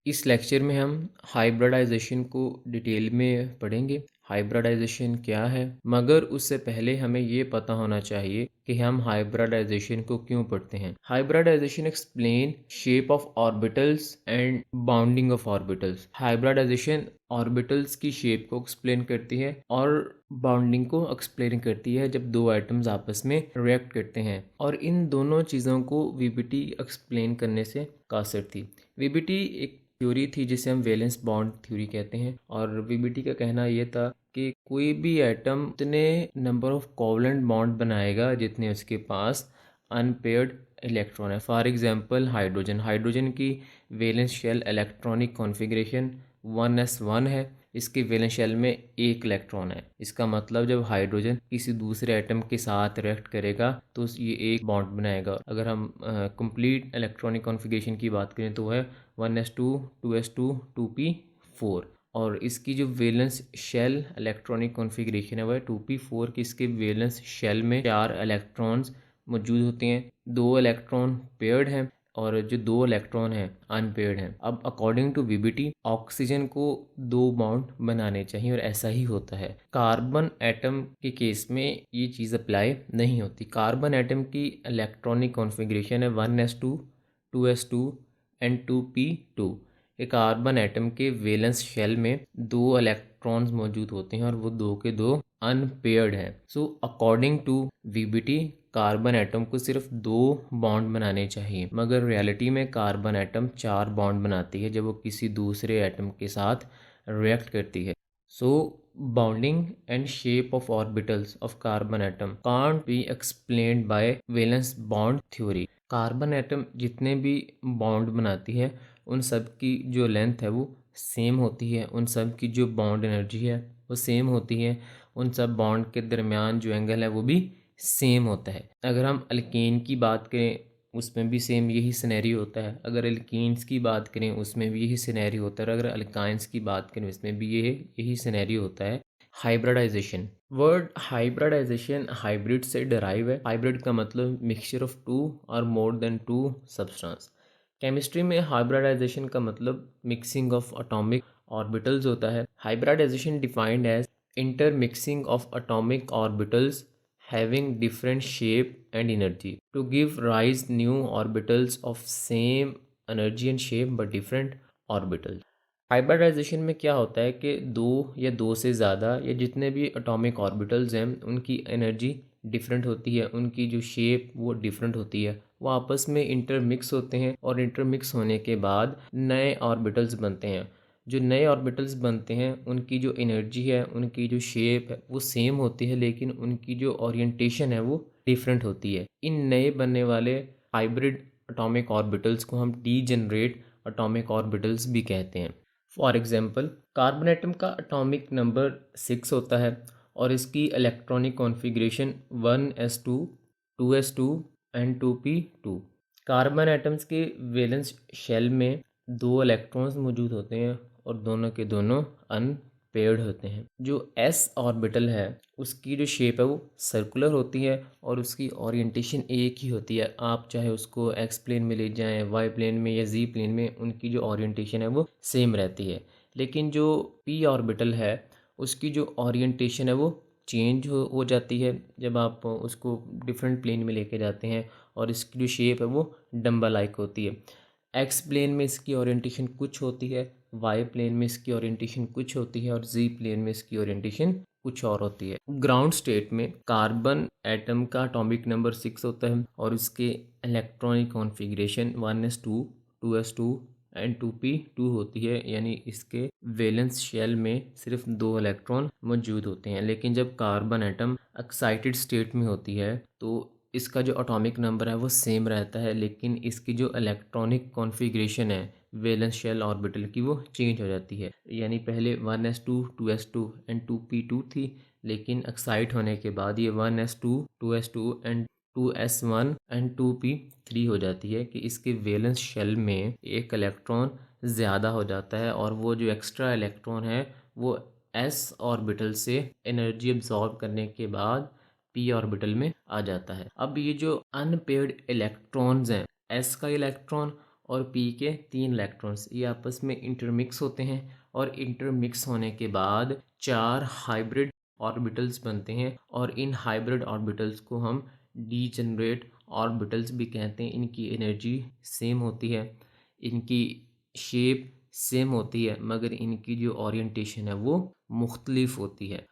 इस लेक्चर में हम हाइब्रिडाइजेशन को डिटेल में पढ़ेंगे। हाइब्रिडाइजेशन क्या है, मगर उससे पहले हमें ये पता होना चाहिए कि हम हाइब्रिडाइजेशन को क्यों पढ़ते हैं। Hybridization explain shape of orbitals and bounding of orbitals. Hybridization orbitals की शेप को एक्सप्लेन करती है और बाउंडिंग को एक्सप्लेन करती है जब दो एटम्स आपस में रिएक्ट करते हैं, और इन दोनों चीज़ों को वीबीटी एक्सप्लेन करने से कासिर थी। वीबीटी एक थ्योरी थी जिसे हम वैलेंस बॉन्ड थ्योरी कहते हैं, और वीबीटी का कहना यह था कि कोई भी एटम उतने नंबर ऑफ कोवलेंट बॉन्ड बनाएगा जितने उसके पास अनपेयर्ड इलेक्ट्रॉन है। फॉर एग्जांपल हाइड्रोजन की valence shell electronic configuration 1s1 है। इसके वैलेंस शेल में एक इलेक्ट्रॉन है। इसका मतलब जब हाइड्रोजन किसी दूसरे एटम के साथ रिएक्ट करेगा तो ये एक बॉन्ड बनाएगा। अगर हम कंप्लीट इलेक्ट्रॉनिक कॉन्फ़िगरेशन की बात करें तो है 1s2 2s2 2p4, और इसकी जो वैलेंस शेल इलेक्ट्रॉनिक कॉन्फ़िगरेशन है वह 2p4 की। इसके वैलेंस शेल में 4 इलेक्ट्रॉन्स मौजूद होते हैं, 2 इलेक्ट्रॉन पेयर्ड हैं और जो 2 इलेक्ट्रॉन हैं अनपेयर्ड हैं। अब अकॉर्डिंग टू वीबीटी ऑक्सीजन को 2 बॉन्ड बनाने चाहिए, और ऐसा ही होता है। कार्बन एटम के केस में ये चीज़ अप्लाई नहीं होती। कार्बन एटम की इलेक्ट्रॉनिक कॉन्फ़िगरेशन है 1s2 2s2 एंड 2p2। एक कार्बन एटम के वैलेंस शेल में 2 इलेक्ट्रॉन्स मौजूद होते हैं और वो 2 के 2 अनपेयर्ड हैं। So according to VBT carbon atom को सिर्फ 2 बॉन्ड बनाने चाहिए, मगर रियलिटी में कार्बन एटम 4 बॉन्ड बनाती है जब वो किसी दूसरे एटम के साथ रिएक्ट करती है। So bonding and shape of orbitals of carbon atom can't be explained by valence bond theory. Carbon atom जितने भी बॉन्ड बनाती है उन सब की जो लेंथ है वो सेम होती है, उन सब की जो बॉन्ड एनर्जी है वो सेम होती है, उन सब बॉन्ड के दरमियान जो एंगल है वो भी सेम होता है। अगर हम अल्केन की बात करें उसमें भी सेम यही सिनेरियो होता है, अगर एल्कीन्स की बात करें उसमें भी यही सिनेरियो होता है, और अगर अल्काइंस की बात करें उसमें भी यही सिनेरियो होता है। हाइब्रिडाइजेशन, वर्ड हाइब्रिडाइजेशन हाइब्रिड से डराइव है। हाइब्रिड का मतलब मिक्सचर ऑफ टू और more than two substance. Chemistry में हाइब्रिडाइजेशन का मतलब मिक्सिंग ऑफ एटॉमिक ऑर्बिटल्स होता है। Hybridization defined as intermixing of atomic orbitals having different shape and energy to give rise new orbitals of same energy and shape but different orbitals। Hybridization में क्या होता है कि दो या दो से ज़्यादा या जितने भी एटॉमिक ऑर्बिटल्स हैं उनकी एनर्जी डिफरेंट होती है, उनकी जो शेप वो डिफरेंट होती है, वो आपस में इंटरमिक्स होते हैं, और इंटरमिक्स होने के बाद नए ऑर्बिटल्स बनते हैं। जो नए ऑर्बिटल्स बनते हैं उनकी जो एनर्जी है, उनकी जो शेप है वो सेम होती है, लेकिन उनकी जो ओरिएंटेशन है वो डिफरेंट होती है। इन नए बनने वाले हाइब्रिड एटॉमिक ऑर्बिटल्स को हम डीजेनरेट एटॉमिक ऑर्बिटल्स भी कहते हैं। फॉर एग्जांपल कार्बन एटम का एटॉमिक नंबर 6 होता है और इसकी electronic configuration 1s2 2s2 and 2p2। Carbon atoms के वैलेंस शेल में 2 इलेक्ट्रॉन्स मौजूद होते हैं और दोनों के दोनों अनपेयर्ड होते हैं। जो s ऑर्बिटल है उसकी जो शेप है वो सर्कुलर होती है और उसकी ओरिएंटेशन एक ही होती है। आप चाहे उसको एक्स प्लेन में ले जाएं, वाई प्लेन में या जी प्लेन में, उनकी जो ओरिएंटेशन है वो सेम रहती है। लेकिन जो p ऑर्बिटल है उसकी जो ओरिएंटेशन है वो चेंज हो जाती है जब आप उसको डिफरेंट प्लेन में लेके जाते हैं, और इसकी जो शेप है वो डम्बा लाइक होती है। एक्स प्लेन में इसकी ओरिएंटेशन कुछ होती है, वाई प्लेन में इसकी ओरिएंटेशन कुछ होती है, और जी प्लेन में इसकी ओरिएंटेशन कुछ और होती है। ग्राउंड स्टेट में कार्बन एटम का एटॉमिक नंबर 6 होता है और इसके electronic configuration 1s2 2s2 and 2p2 होती है, यानी इसके वैलेंस शेल में सिर्फ 2 इलेक्ट्रॉन मौजूद होते हैं। लेकिन जब कार्बन एटम एक्साइटेड स्टेट में होती है तो इसका जो एटॉमिक नंबर है वो सेम रहता है, लेकिन इसकी जो इलेक्ट्रॉनिक कॉन्फ़िगरेशन है वैलेंस शेल ऑर्बिटल की वो चेंज हो जाती है। यानी पहले 1s2 2s2 एंड 2p2 थी, लेकिन एक्साइट होने के बाद ये 1s2 2s2 and 2s1 and 2p3 हो जाती है कि इसके वैलेंस शेल में एक इलेक्ट्रॉन ज़्यादा हो जाता है, और वो जो एक्स्ट्रा इलेक्ट्रॉन है वो s ऑर्बिटल से एनर्जी एब्जॉर्ब करने के बाद p ऑर्बिटल में आ जाता है। अब ये जो अनपेयर्ड इलेक्ट्रॉन्स हैं, s का इलेक्ट्रॉन और p के 3 इलेक्ट्रॉन्स, ये आपस में इंटरमिक्स होते हैं और इंटरमिक्स होने के बाद 4 हाइब्रिड ऑर्बिटल्स बनते हैं और इन हाइब्रिड ऑर्बिटल्स को हम डीजेनरेट ऑर्बिटल्स भी कहते हैं। इनकी एनर्जी सेम होती है, इनकी शेप सेम होती है, मगर इनकी जो ओरिएंटेशन है वो मुख्तलिफ होती है।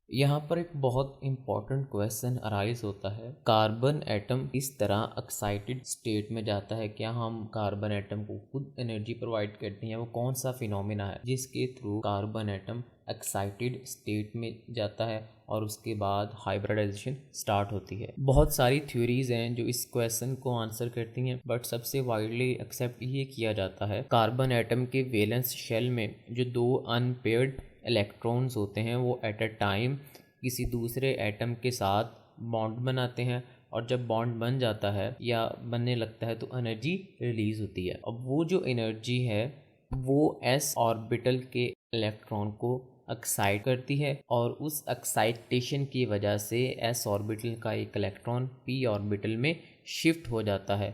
यहाँ पर एक बहुत इम्पॉर्टेंट क्वेश्चन अराइज होता है, कार्बन एटम इस तरह एक्साइटेड स्टेट में जाता है, क्या हम कार्बन एटम को खुद एनर्जी प्रोवाइड करते हैं? वो कौन सा फिनोमेना है जिसके through carbon atom excited state में जाता है और उसके बाद हाइब्रिडाइजेशन स्टार्ट होती है? बहुत सारी थ्योरीज हैं जो इस क्वेश्चन को आंसर करती हैं, बट सबसे वाइडली एक्सेप्ट ये किया जाता है कार्बन एटम के वैलेंस शेल में जो 2 अनपेयर्ड इलेक्ट्रॉन्स होते हैं वो एट अ टाइम किसी दूसरे एटम के साथ बॉन्ड बनाते हैं, और जब बॉन्ड बन जाता है या बनने लगता है तो एनर्जी रिलीज होती है। अब वो जो एनर्जी है वो एस ऑर्बिटल के इलेक्ट्रॉन को एक्साइट करती है, और उस एक्साइटेशन की वजह से एस ऑर्बिटल का एक इलेक्ट्रॉन पी ऑर्बिटल में शिफ्ट हो जाता है,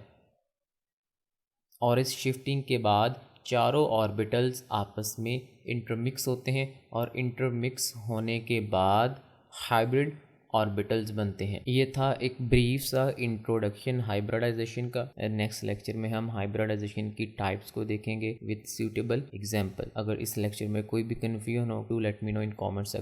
और इस शिफ्टिंग के बाद चारों ऑर्बिटल्स आपस में इंटरमिक्स होते हैं, और इंटरमिक्स होने के बाद हाइब्रिड ऑर्बिटल्स बनते हैं। ये था एक ब्रीफ सा इंट्रोडक्शन हाइब्रिडाइजेशन का। नेक्स्ट लेक्चर में हम हाइब्रिडाइजेशन की टाइप्स को देखेंगे विद सूटेबल एग्जांपल। अगर इस लेक्चर में कोई भी कन्फ्यूजन हो, to let me know in comment section.